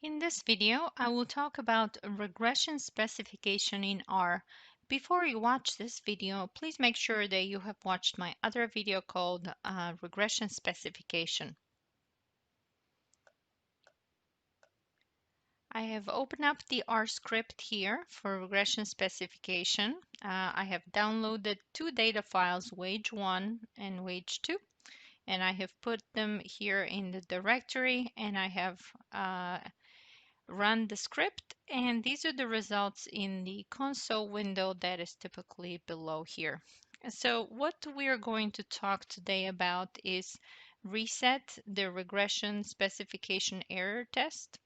In this video, I will talk about regression specification in R. Before you watch this video, please make sure that you have watched my other video called Regression Specification. I have opened up the R script here for regression specification. I have downloaded two data files, wage 1 and wage 2, and I have put them here in the directory, and I have run the script, and these are the results in the console window that is typically below here. So what we are going to talk today about is reset the regression specification error test.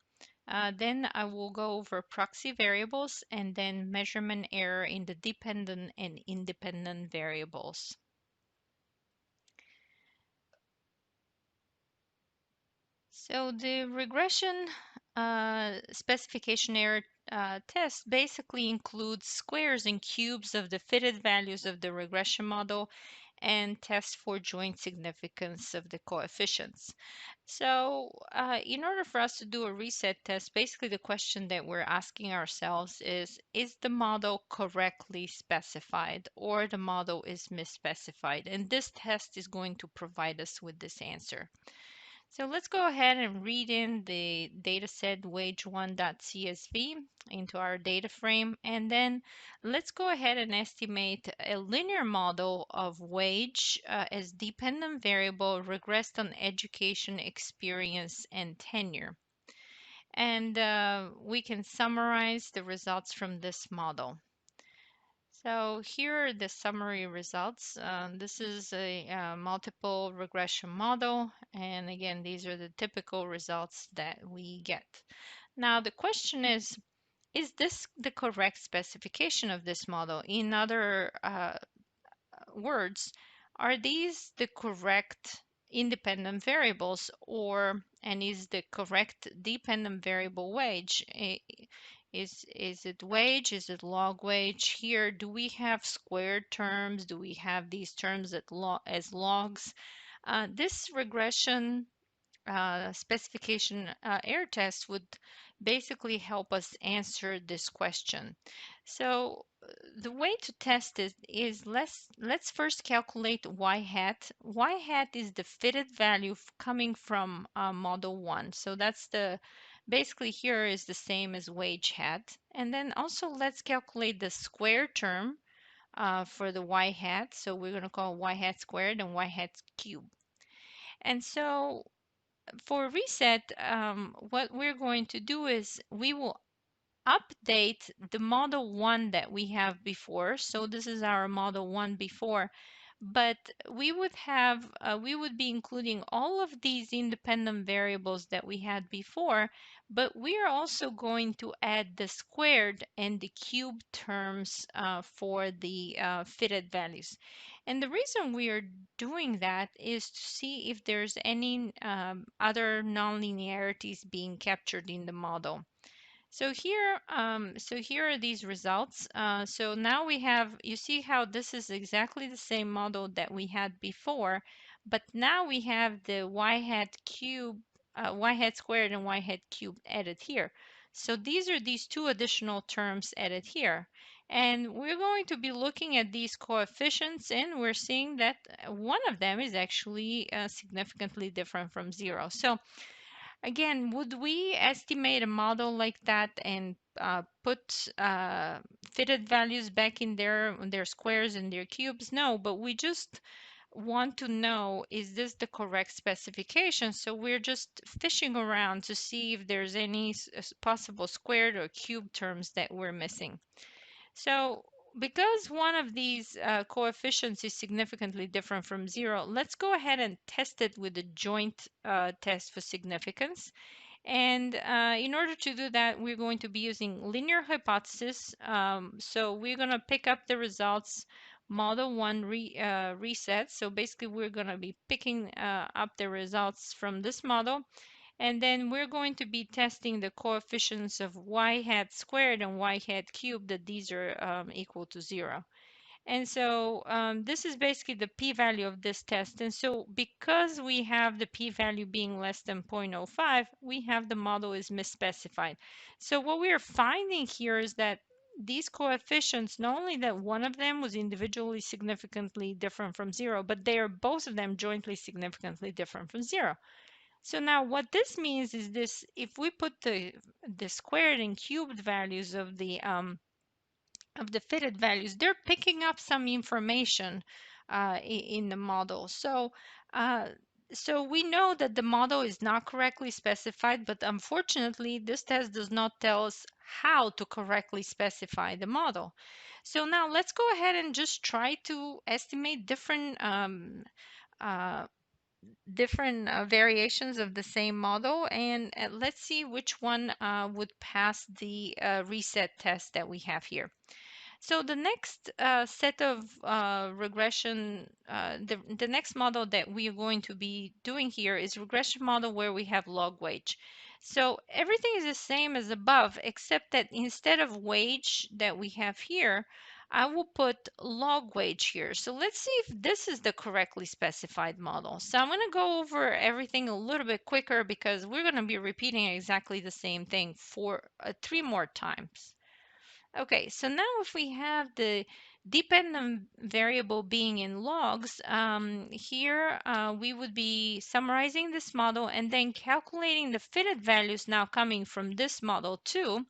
Then I will go over proxy variables and then measurement error in the dependent and independent variables. So the regression specification error test basically includes squares and cubes of the fitted values of the regression model and tests for joint significance of the coefficients. So in order for us to do a reset test, basically the question that we're asking ourselves is the model correctly specified or the model is misspecified? And this test is going to provide us with this answer. So let's go ahead and read in the dataset wage1.csv into our data frame, and then let's go ahead and estimate a linear model of wage as dependent variable regressed on education, experience, and tenure. And we can summarize the results from this model. So here are the summary results. This is a multiple regression model. And again, these are the typical results that we get. Now, the question is this the correct specification of this model? In other words, are these the correct independent variables, or and is the correct dependent variable wage? Is it wage? Is it log wage? Here, do we have squared terms? Do we have these terms as logs? This regression specification error test would basically help us answer this question. So the way to test it is let's first calculate y hat. Y hat is the fitted value coming from model 1. So that's the basically here is the same as wage hat. And then also let's calculate the square term for the y hat. So we're going to call y hat squared and y hat cubed. And so for reset, what we're going to do is we will update the model 1 that we have before. So this is our model 1 before, but we would be including all of these independent variables that we had before, but we are also going to add the squared and the cube terms for the fitted values. And the reason we are doing that is to see if there's any other nonlinearities being captured in the model. So here are these results. So now we have, you see how this is exactly the same model that we had before, but now we have the y hat cube, y hat squared and y hat cubed added here. So these are these two additional terms added here. And we're going to be looking at these coefficients, and we're seeing that one of them is actually significantly different from 0. So again, would we estimate a model like that and put fitted values back in their squares and their cubes? No, but we just want to know, is this the correct specification? So we're just fishing around to see if there's any possible squared or cube terms that we're missing. So because one of these coefficients is significantly different from 0, let's go ahead and test it with a joint test for significance. And in order to do that, we're going to be using linear hypothesis. So we're going to pick up the results model 1 reset. So basically, we're going to be picking up the results from this model. And then we're going to be testing the coefficients of y hat squared and y hat cubed, that these are equal to 0. And so this is basically the p-value of this test. And so because we have the p-value being less than 0.05, we have the model is misspecified. So what we are finding here is that these coefficients, not only that one of them was individually significantly different from zero, but they are both of them jointly significantly different from zero. So now what this means is this: if we put the squared and cubed values of the fitted values, they're picking up some information in the model. Uh, so we know that the model is not correctly specified, but unfortunately, this test does not tell us how to correctly specify the model. So now let's go ahead and just try to estimate uh, different variations of the same model, and let's see which one would pass the reset test that we have here. So the next set of the next model that we are going to be doing here is regression model where we have log wage. So everything is the same as above, except that instead of wage that we have here, I will put log wage here. So let's see if this is the correctly specified model. So I'm going to go over everything a little bit quicker because we're going to be repeating exactly the same thing for 3 more times. Okay, so now if we have the dependent variable being in logs, here we would be summarizing this model and then calculating the fitted values now coming from this model too.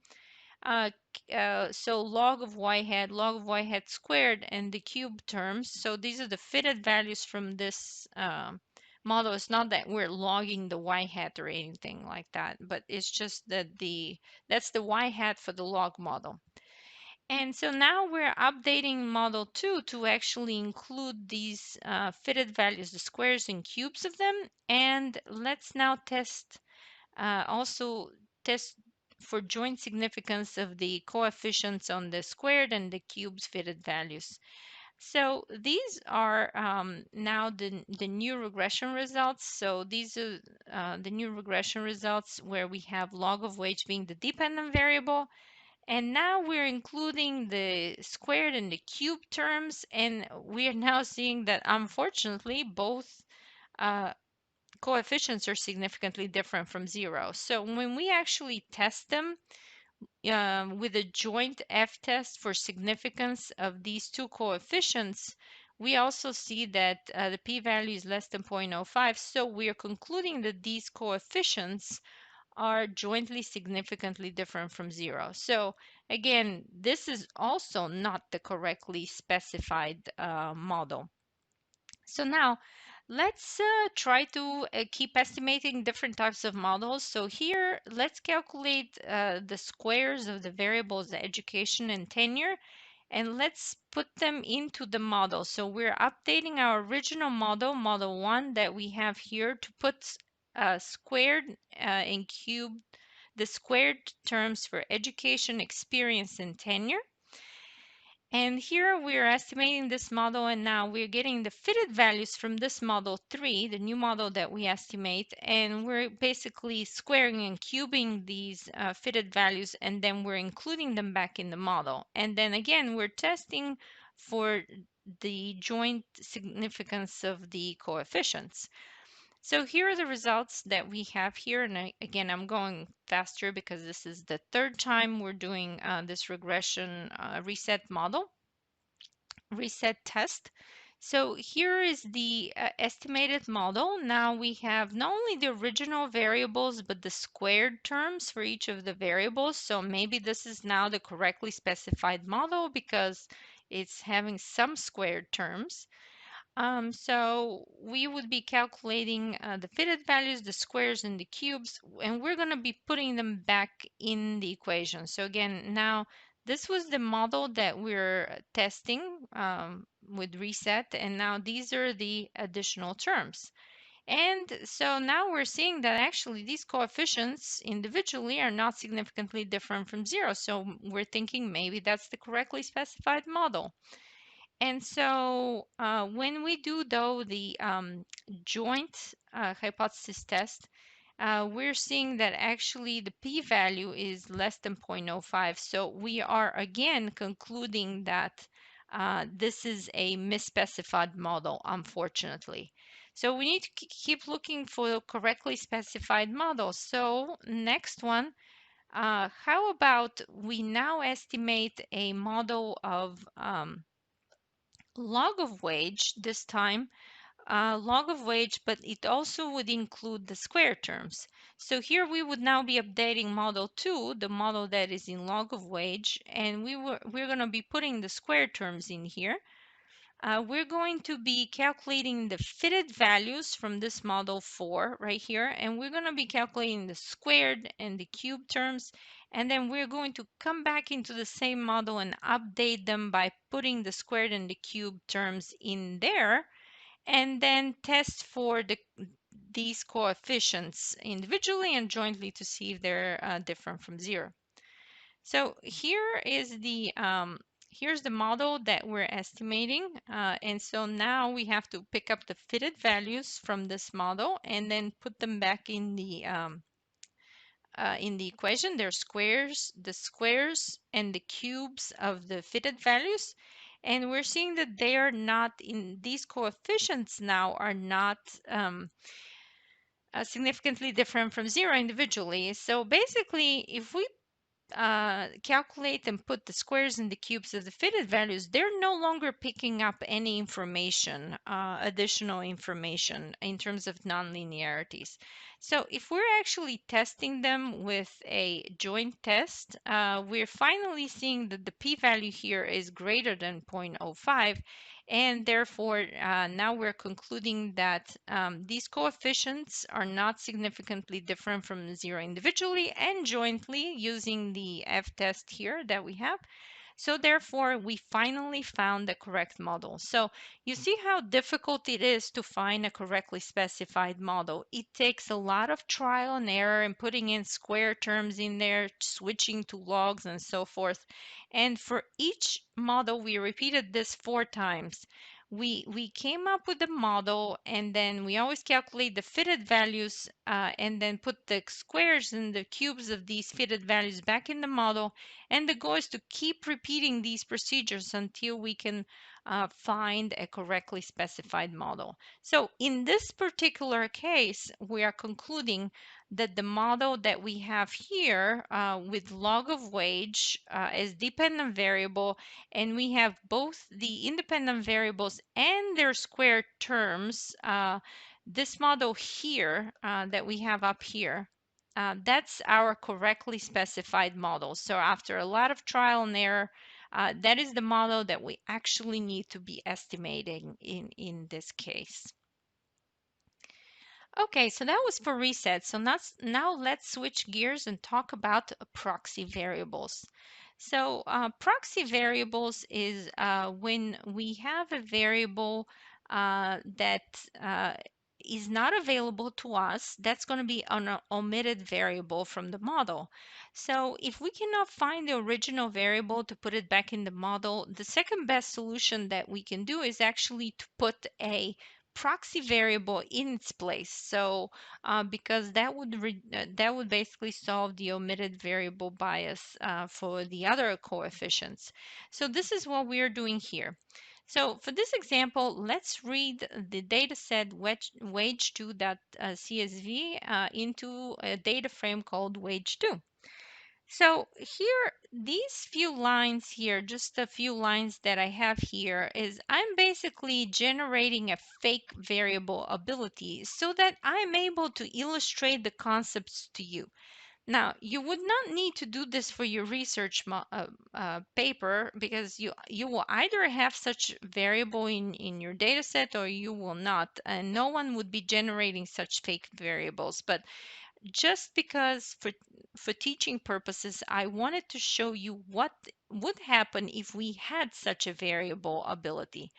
So log of y hat squared, and the cube terms. So these are the fitted values from this model. It's not that we're logging the y hat or anything like that, but it's just that that's the y hat for the log model. And so now we're updating model 2 to actually include these fitted values, the squares and cubes of them. And let's now also test for joint significance of the coefficients on the squared and the cubes fitted values. So these are now the new regression results. So these are the new regression results where we have log of wage being the dependent variable, and now we're including the squared and the cube terms, and we are now seeing that unfortunately both uh, coefficients are significantly different from zero. So when we actually test them with a joint f-test for significance of these two coefficients, we also see that the p-value is less than 0.05. So we are concluding that these coefficients are jointly significantly different from zero. So again, this is also not the correctly specified model. So now let's try to keep estimating different types of models. So here, let's calculate the squares of the variables education and tenure, and let's put them into the model. So we're updating our original model, model 1 that we have here, to put squared and cubed, the squared terms for education, experience, and tenure. And here we're estimating this model, and now we're getting the fitted values from this model 3, the new model that we estimate, and we're basically squaring and cubing these fitted values, and then we're including them back in the model. And then again, we're testing for the joint significance of the coefficients. So here are the results that we have here. And again, I'm going faster because this is the third time we're doing this regression reset test. So here is the estimated model. Now we have not only the original variables, but the squared terms for each of the variables. So maybe this is now the correctly specified model because it's having some squared terms. So we would be calculating the fitted values, the squares, and the cubes, and we're going to be putting them back in the equation. So again, now this was the model that we're testing with reset, and now these are the additional terms. And so now we're seeing that actually these coefficients individually are not significantly different from zero. So we're thinking maybe that's the correctly specified model. And so when we do, though, the joint hypothesis test, we're seeing that actually the p-value is less than 0.05. So we are again concluding that this is a misspecified model, unfortunately. So we need to keep looking for correctly specified models. So next one, how about we now estimate a model of log of wage this time, log of wage, but it also would include the square terms. So here we would now be updating model 2, the model that is in log of wage, and we're going to be putting the square terms in here. We're going to be calculating the fitted values from this model 4 right here, and we're going to be calculating the squared and the cube terms, and then we're going to come back into the same model and update them by putting the squared and the cube terms in there, and then test for these coefficients individually and jointly to see if they're different from 0. So here's the model that we're estimating, and so now we have to pick up the fitted values from this model and then put them back in the equation. They're squares, the squares and the cubes of the fitted values, and we're seeing that they are not in these coefficients now are not significantly different from 0 individually. So basically, if we calculate and put the squares and the cubes of the fitted values, they're no longer picking up any information, additional information in terms of nonlinearities. So if we're actually testing them with a joint test, we're finally seeing that the p-value here is greater than 0.05, and therefore now we're concluding that these coefficients are not significantly different from 0 individually and jointly using the f-test here that we have. So therefore, we finally found the correct model. So you see how difficult it is to find a correctly specified model. It takes a lot of trial and error and putting in square terms in there, switching to logs and so forth. And for each model, we repeated this 4 times. We came up with the model, and then we always calculate the fitted values and then put the squares and the cubes of these fitted values back in the model, and the goal is to keep repeating these procedures until we can find a correctly specified model. So in this particular case, we are concluding that the model that we have here with log of wage as dependent variable, and we have both the independent variables and their square terms, this model here that we have up here, that's our correctly specified model. So after a lot of trial and error, that is the model that we actually need to be estimating in this case. Okay, so that was for reset. So now let's switch gears and talk about proxy variables. So proxy variables is when we have a variable that is not available to us, that's going to be an omitted variable from the model. So if we cannot find the original variable to put it back in the model, the second best solution that we can do is actually to put a proxy variable in its place. So because that would basically solve the omitted variable bias for the other coefficients. So this is what we are doing here. So for this example, let's read the dataset wage2.csv into a data frame called wage2. So here, these few lines here, just a few lines that I have here, is I'm basically generating a fake variable ability so that I'm able to illustrate the concepts to you. Now, you would not need to do this for your research paper, because you will either have such variable in your data set or you will not, and no one would be generating such fake variables. But just because for teaching purposes, I wanted to show you what would happen if we had such a variable ability.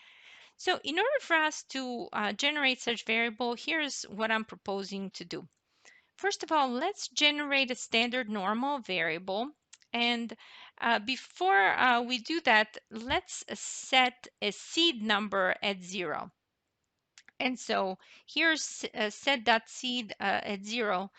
So in order for us to generate such variable, here's what I'm proposing to do. First of all, let's generate a standard normal variable. And before we do that, let's set a seed number at 0. And so here's set.seed at 0.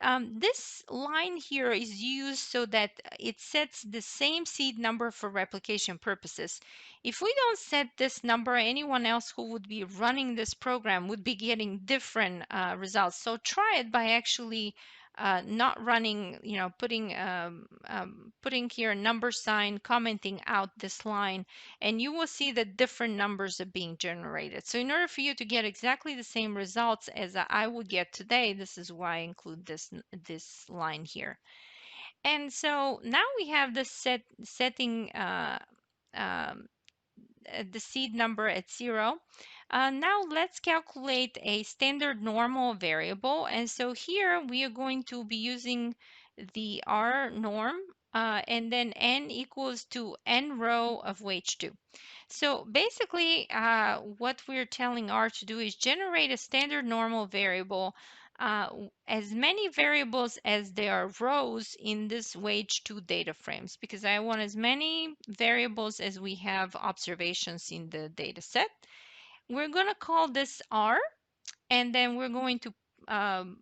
This line here is used so that it sets the same seed number for replication purposes. If we don't set this number, anyone else who would be running this program would be getting different results. So try it by actually not running, putting here a number sign, commenting out this line, and you will see that different numbers are being generated. So in order for you to get exactly the same results as I would get today, this is why I include this line here. And so now we have this setting um, the seed number at 0. Now let's calculate a standard normal variable. And so here we are going to be using the R norm, and then n equals to n row of wage 2. So basically, what we're telling R to do is generate a standard normal variable, as many variables as there are rows in this wage 2 data frames, because I want as many variables as we have observations in the data set. We're going to call this R, and then we're going to, um,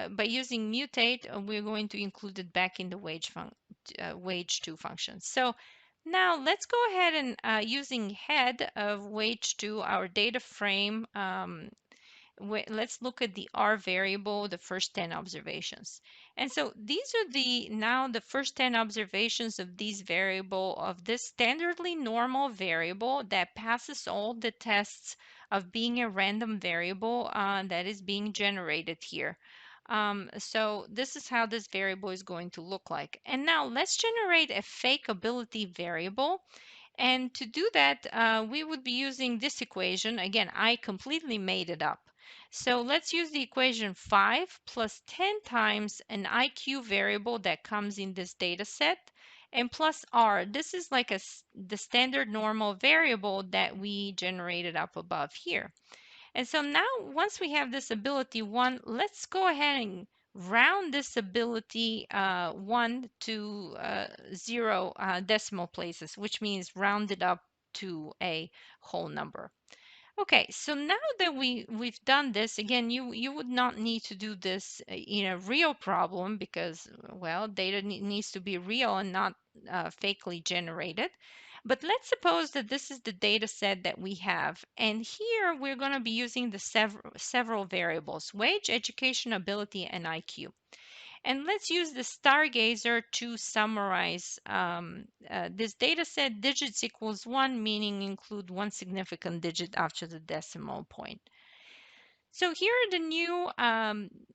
by using mutate, we're going to include it back in the wage 2 function. So now let's go ahead and using head of wage 2, our data frame, let's look at the R variable, the first 10 observations. And so these are the first 10 observations of these variable of this standardly normal variable that passes all the tests of being a random variable that is being generated here. So this is how this variable is going to look like. And now let's generate a fake ability variable. And to do that, we would be using this equation. Again, I completely made it up. So let's use the equation 5 plus 10 times an IQ variable that comes in this data set, and plus R. This is like the standard normal variable that we generated up above here. And so now once we have this ability 1, let's go ahead and round this ability 1 to 0 decimal places, which means round it up to a whole number. Okay, so now that we've done this, again, you would not need to do this in a real problem because, well, data needs to be real and not fakely generated. But let's suppose that this is the data set that we have, and here we're going to be using the several variables: wage, education, ability, and IQ. And let's use the Stargazer to summarize this data set. Digits equals 1, meaning include one significant digit after the decimal point. So here are the new,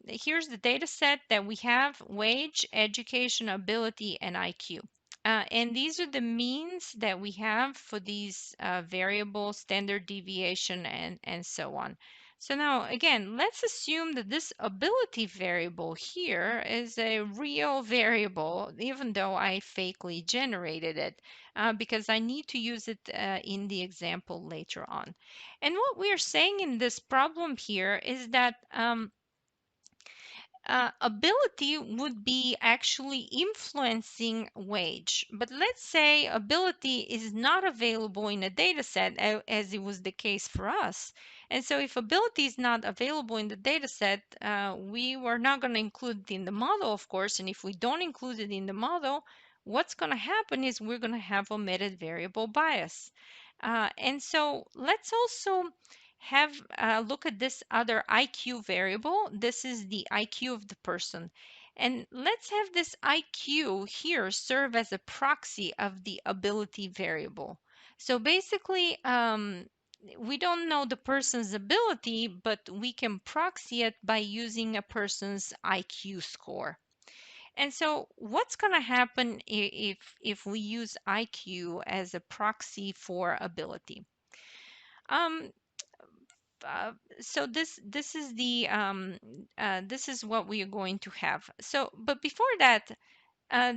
here's the data set that we have: wage, education, ability, and IQ. And these are the means that we have for these variables, standard deviation, and so on. So now, again, let's assume that this ability variable here is a real variable, even though I fakely generated it, because I need to use it in the example later on. And what we are saying in this problem here is that ability would be actually influencing wage. But let's say ability is not available in a data set, as it was the case for us. And so if ability is not available in the data set, we were not going to include it in the model, of course. And if we don't include it in the model, what's going to happen is we're going to have omitted variable bias. And so let's also have look at this other IQ variable. This is the IQ of the person. And let's have this IQ here serve as a proxy of the ability variable. So basically, we don't know the person's ability, but we can proxy it by using a person's IQ score. And so what's going to happen if we use IQ as a proxy for ability? Um, uh, so this is the this is what we are going to have. So, but before that,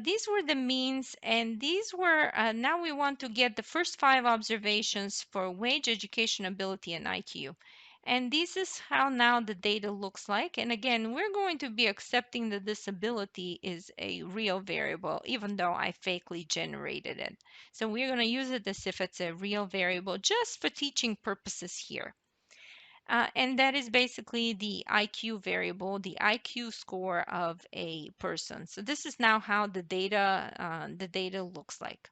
these were the means, and these were now we want to get the first 5 observations for wage, education, ability, and IQ. And this is how now the data looks like. And again, we're going to be accepting that this ability is a real variable, even though I fakely generated it. So we're going to use it as if it's a real variable just for teaching purposes here. And that is basically the IQ variable, the IQ score of a person. So this is now how the data looks like.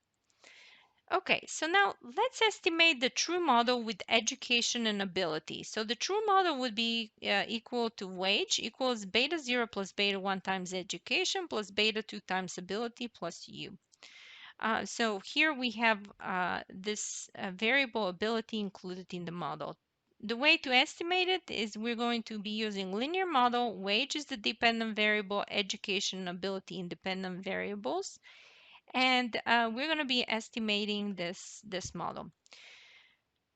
Okay, so now let's estimate the true model with education and ability. So the true model would be equal to wage equals beta 0 plus beta 1 times education plus beta 2 times ability plus u. So here we have this variable ability included in the model. The way to estimate it is we're going to be using linear model. Wage is the dependent variable, education and ability independent variables. And we're going to be estimating this model.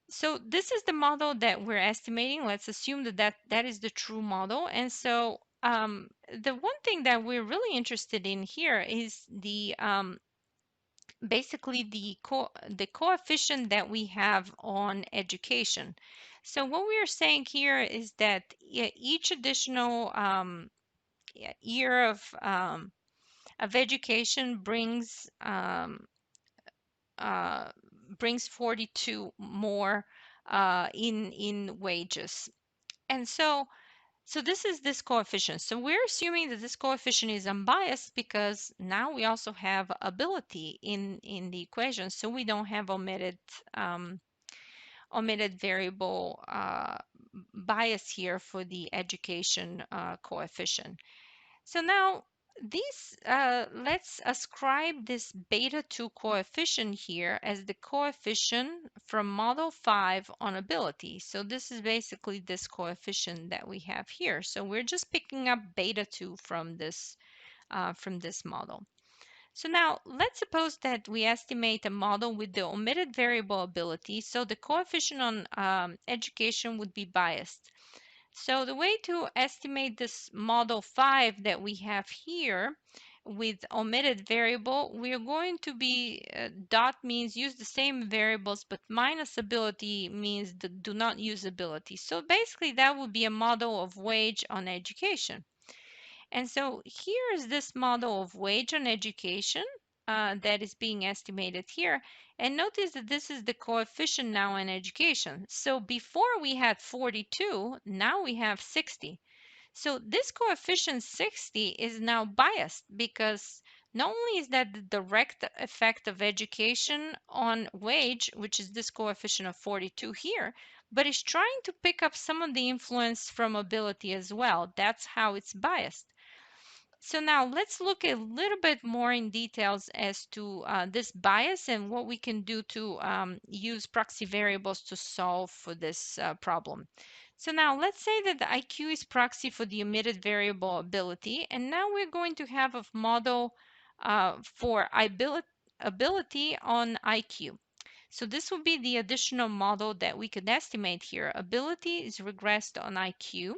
So this is the model that we're estimating. Let's assume that is the true model. And so the one thing that we're really interested in here is the basically the coefficient that we have on education. So what we are saying here is that each additional year of education uh, brings 42 more in wages. And so this is this coefficient. So we're assuming that this coefficient is unbiased because now we also have ability in the equation. So we don't have omitted variable bias here for the education coefficient. So now let's ascribe this beta 2 coefficient here as the coefficient from model 5 on ability. So this is basically this coefficient that we have here. So we're just picking up beta 2 from this model. So now let's suppose that we estimate a model with the omitted variable ability. So the coefficient on education would be biased. So the way to estimate this model 5 that we have here with omitted variable, we are going to be dot means use the same variables, but minus ability means do not use ability. So basically that would be a model of wage on education. And so here is this model of wage on education that is being estimated here. And notice that this is the coefficient now in education. So before we had 42, now we have 60. So this coefficient 60 is now biased because not only is that the direct effect of education on wage, which is this coefficient of 42 here, but it's trying to pick up some of the influence from ability as well. That's how it's biased. So now let's look a little bit more in details as to this bias and what we can do to use proxy variables to solve for this problem. So now let's say that the IQ is proxy for the omitted variable ability, and now we're going to have a model for ability on IQ. So this will be the additional model that we could estimate here. Ability is regressed on IQ.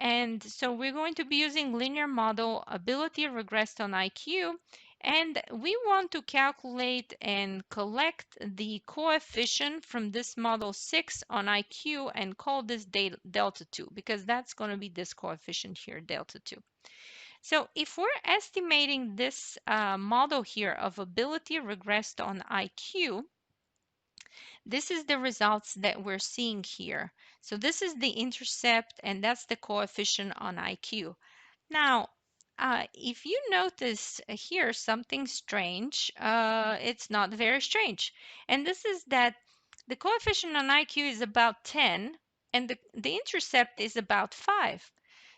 And so we're going to be using linear model ability regressed on IQ. And we want to calculate and collect the coefficient from this model 6 on IQ and call this delta 2 because that's going to be this coefficient here, delta 2. So if we're estimating this model here of ability regressed on IQ, this is the results that we're seeing here. So this is the intercept, and that's the coefficient on IQ. Now, if you notice here something strange, it's not very strange. And this is that the coefficient on IQ is about 10, and the intercept is about 5.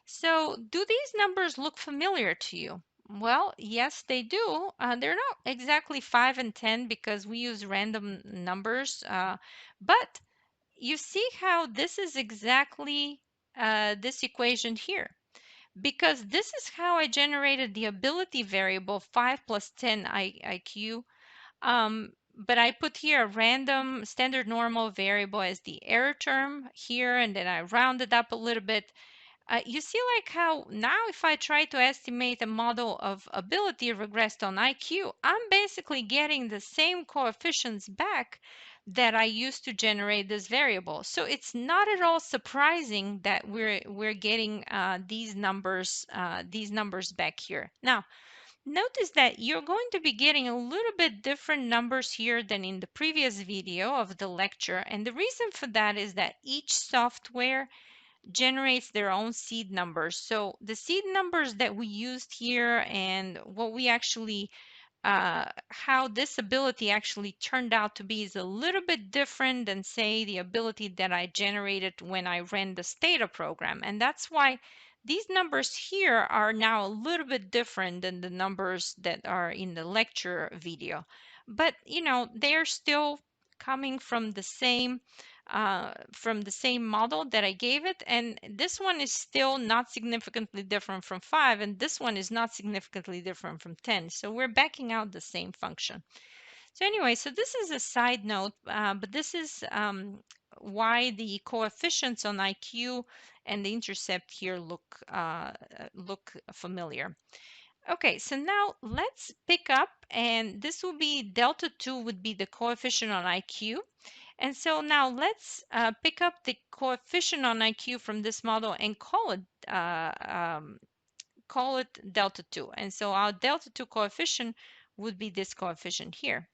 So do these numbers look familiar to you? Well, yes, they do. They're not exactly 5 and 10 because we use random numbers, but you see how this is exactly this equation here. Because this is how I generated the ability variable 5 plus 10 IQ. But I put here a random standard normal variable as the error term here, and then I rounded up a little bit. You see like how now if I try to estimate a model of ability regressed on IQ, I'm basically getting the same coefficients back that I used to generate this variable. So it's not at all surprising that we're getting these numbers back here. Now, Notice that you're going to be getting a little bit different numbers here than in the previous video of the lecture. And the reason for that is that each software generates their own seed numbers. So the seed numbers that we used here and what we actually how this ability actually turned out to be is a little bit different than, say, the ability that I generated when I ran the Stata program. And that's why these numbers here are now a little bit different than the numbers that are in the lecture video. But, they're still coming from the same model that I gave it. And this one is still not significantly different from 5, and this one is not significantly different from 10. So we're backing out the same function. So anyway, so this is a side note, but this is why the coefficients on IQ and the intercept here look familiar. Okay, so now let's pick up, and this will be delta 2 would be the coefficient on IQ. And so now let's pick up the coefficient on IQ from this model and call it delta 2. And so our delta 2 coefficient would be this coefficient here.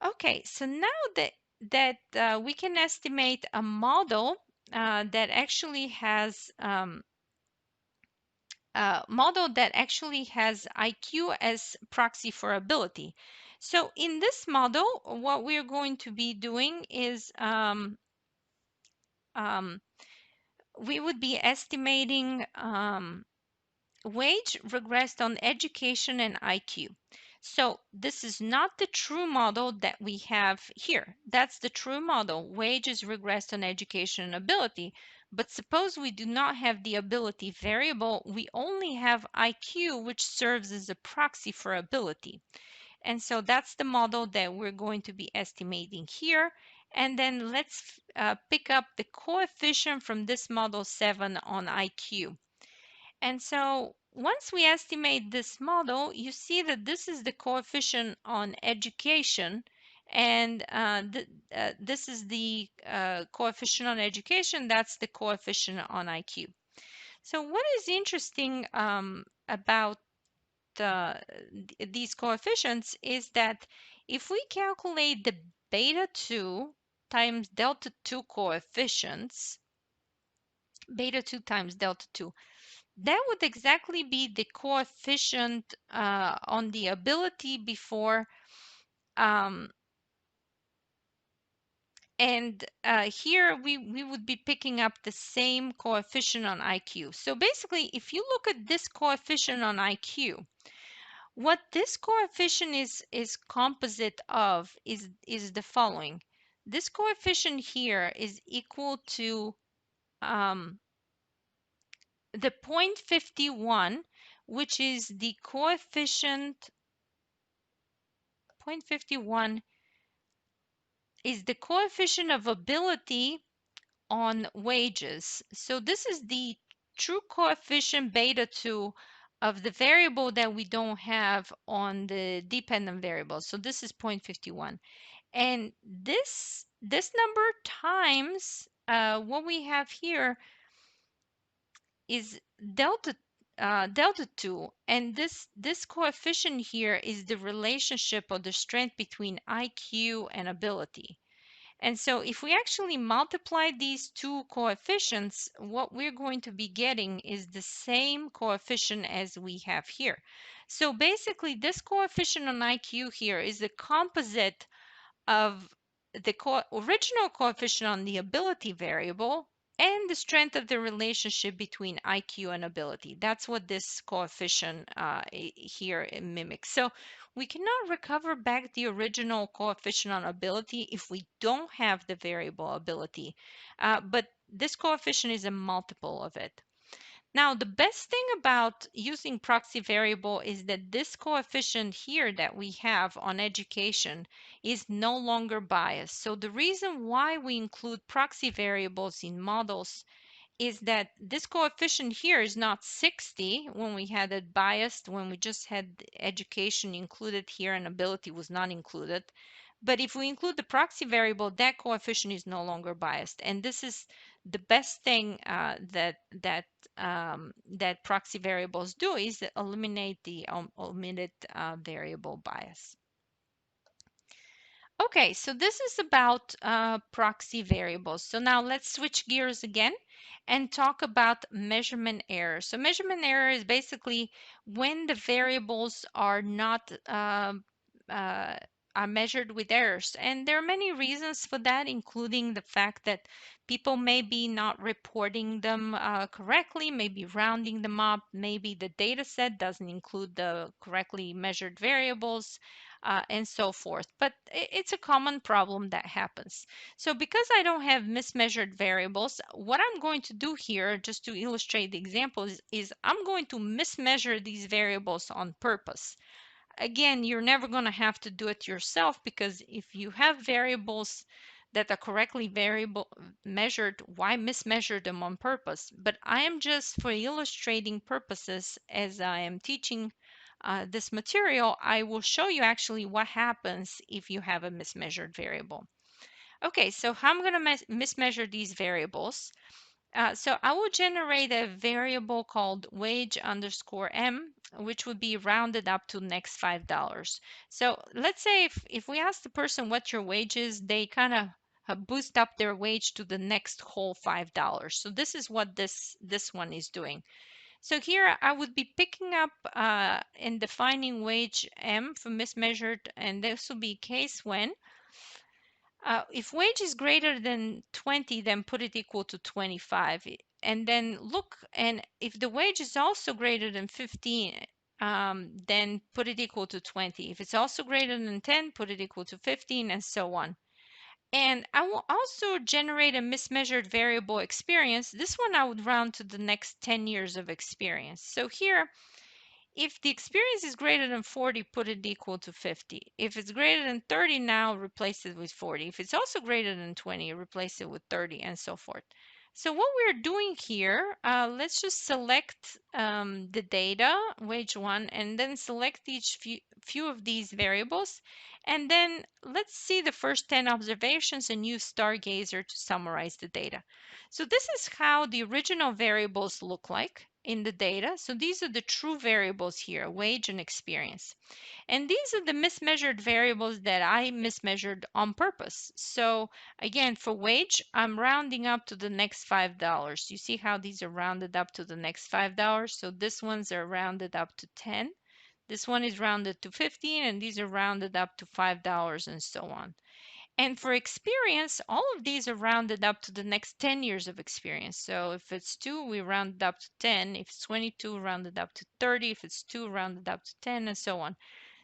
Okay, so now that we can estimate a model that actually has IQ as proxy for ability. So in this model, what we're going to be doing is we would be estimating wage regressed on education and IQ. So this is not the true model that we have here. That's the true model. Wage is regressed on education and ability. But suppose we do not have the ability variable, we only have IQ, which serves as a proxy for ability. And so that's the model that we're going to be estimating here. And then let's pick up the coefficient from this model 7 on IQ. And so once we estimate this model, you see that this is the coefficient on education, and this is the coefficient on education, that's the coefficient on IQ. So what is interesting about these coefficients is that if we calculate the beta 2 times delta 2 coefficients, beta 2 times delta 2, that would exactly be the coefficient on the ability before. Um, and here we would be picking up the same coefficient on IQ. So basically, if you look at this coefficient on IQ, what this coefficient is composite of is the following. This coefficient here is equal to the 0.51, which is the coefficient. 0.51 is the coefficient of ability on wages. So this is the true coefficient beta 2 of the variable that we don't have on the dependent variable. So this is 0.51. And this number times what we have here is delta 2, and this coefficient here is the relationship or the strength between IQ and ability. And so if we actually multiply these two coefficients, what we're going to be getting is the same coefficient as we have here. So basically this coefficient on IQ here is the composite of the original coefficient on the ability variable and the strength of the relationship between IQ and ability. That's what this coefficient here mimics. So we cannot recover back the original coefficient on ability if we don't have the variable ability, but this coefficient is a multiple of it. Now, the best thing about using proxy variable is that this coefficient here that we have on education is no longer biased. So the reason why we include proxy variables in models is that this coefficient here is not 60 when we had it biased, when we just had education included here and ability was not included. But if we include the proxy variable, that coefficient is no longer biased. And this is the best thing that proxy variables do, is eliminate the omitted variable bias. Okay, so this is about proxy variables. So now let's switch gears again and talk about measurement error. So measurement error is basically when the variables are not uh, are measured with errors. And there are many reasons for that, including the fact that people may be not reporting them correctly, maybe rounding them up, maybe the data set doesn't include the correctly measured variables, and so forth. But it's a common problem that happens. So because I don't have mismeasured variables, what I'm going to do here, just to illustrate the example, is I'm going to mismeasure these variables on purpose. Again, you're never going to have to do it yourself, because if you have variables that are correctly variable measured, why mismeasure them on purpose? But I am just for illustrating purposes, as I am teaching this material, I will show you actually what happens if you have a mismeasured variable. Okay, so how I'm going to mismeasure these variables. So I will generate a variable called wage underscore M, which would be rounded up to next $5. So let's say if we ask the person what your wage is, they kind of boost up their wage to the next whole $5. So this is what this one is doing. So here I would be picking up and defining wage M for mismeasured, and this will be case when if wage is greater than 20, then put it equal to 25. And then look, and if the wage is also greater than 15, then put it equal to 20. If it's also greater than 10, put it equal to 15, and so on. And I will also generate a mismeasured variable experience. This one I would round to the next 10 years of experience. So here, if the experience is greater than 40, put it equal to 50. If it's greater than 30, now replace it with 40. If it's also greater than 20, replace it with 30, and so forth. So what we're doing here, let's just select the data, wage one, and then select each few of these variables. And then let's see the first 10 observations and use Stargazer to summarize the data. So this is how the original variables look like in the data. So these are the true variables here, wage and experience. And these are the mismeasured variables that I mismeasured on purpose. So again, for wage, I'm rounding up to the next $5. You see how these are rounded up to the next $5? So this ones are rounded up to 10. This one is rounded to 15, and these are rounded up to $5, and so on. And for experience, all of these are rounded up to the next 10 years of experience. So if it's 2, we round it up to 10. If it's 22, rounded up to 30. If it's 2, rounded up to 10, and so on.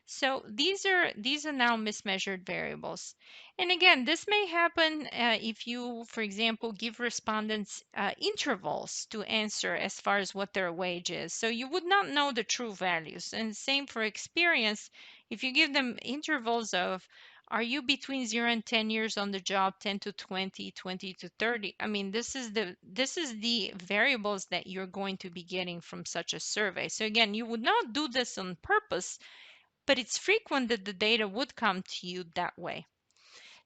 So these are now mismeasured variables. And again, this may happen if you, for example, give respondents intervals to answer as far as what their wage is. So you would not know the true values. And same for experience. If you give them intervals of, are you between 0 and 10 years on the job, 10 to 20, 20 to 30? I mean, this is the variables that you're going to be getting from such a survey. So again, you would not do this on purpose, but it's frequent that the data would come to you that way.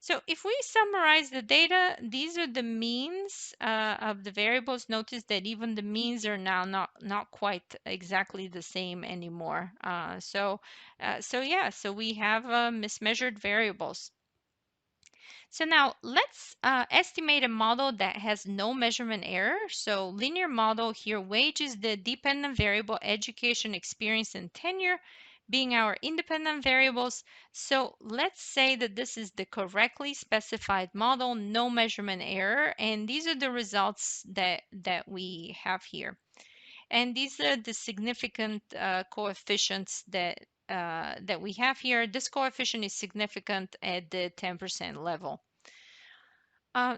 So if we summarize the data, these are the means of the variables. Notice that even the means are now not quite exactly the same anymore. So yeah, so we have mismeasured variables. So now let's estimate a model that has no measurement error. So linear model here, wage is the dependent variable, education, experience, and tenure being our independent variables. So let's say that this is the correctly specified model, no measurement error, and these are the results that we have here. And these are the significant coefficients that we have here. This coefficient is significant at the 10% level.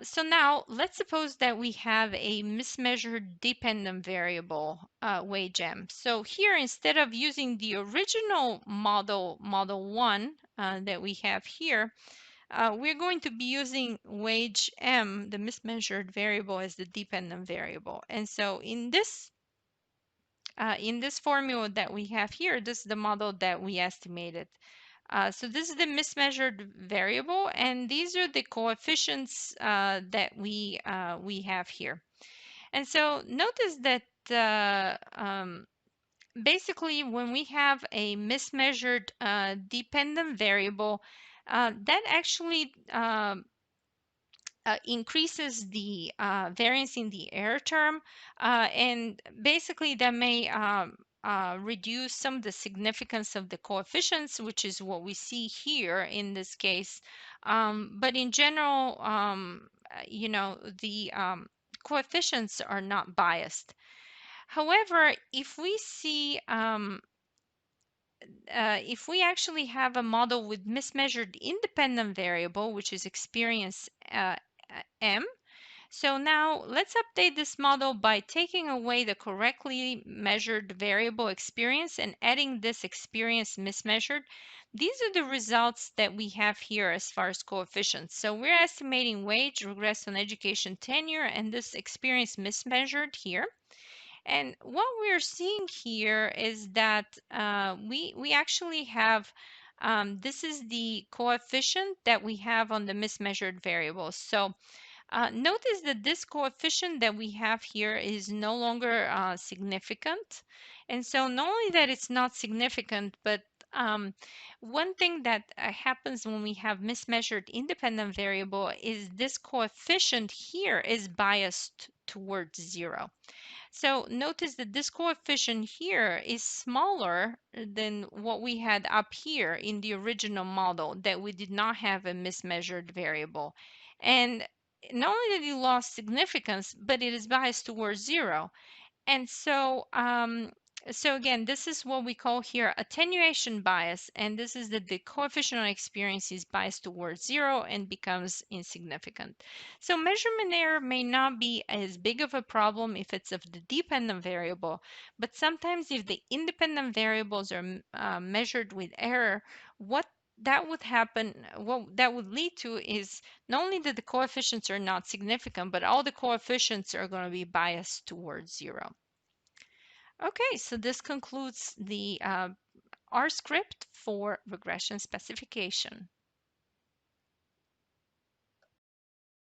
So now let's suppose that we have a mismeasured dependent variable, wage M. So here, instead of using the original model 1 that we have here, we're going to be using wage M, the mismeasured variable, as the dependent variable. And so in this formula that we have here, this is the model that we estimated. So this is the mismeasured variable, and these are the coefficients that we have here. And so notice that basically when we have a mismeasured dependent variable, that actually increases the variance in the error term, and basically that may reduce some of the significance of the coefficients, which is what we see here in this case. But in general, the coefficients are not biased. However, if we actually have a model with mismeasured independent variable, which is experience m, so now let's update this model by taking away the correctly measured variable experience and adding this experience mismeasured. These are the results that we have here as far as coefficients. So we're estimating wage, regress on education tenure, and this experience mismeasured here. And what we're seeing here is that we actually have this is the coefficient that we have on the mismeasured variables. So notice that this coefficient that we have here is no longer significant. And so not only that it's not significant, but one thing that happens when we have mismeasured independent variable is this coefficient here is biased towards 0. So notice that this coefficient here is smaller than what we had up here in the original model that we did not have a mismeasured variable. And not only did it lost significance, but it is biased towards 0. And so again, this is what we call here attenuation bias, and this is that the coefficient of experience is biased towards 0 and becomes insignificant. So measurement error may not be as big of a problem if it's of the dependent variable, but sometimes if the independent variables are measured with error, what that would lead to is not only that the coefficients are not significant, but all the coefficients are going to be biased towards 0. Okay, so this concludes the R script for regression specification.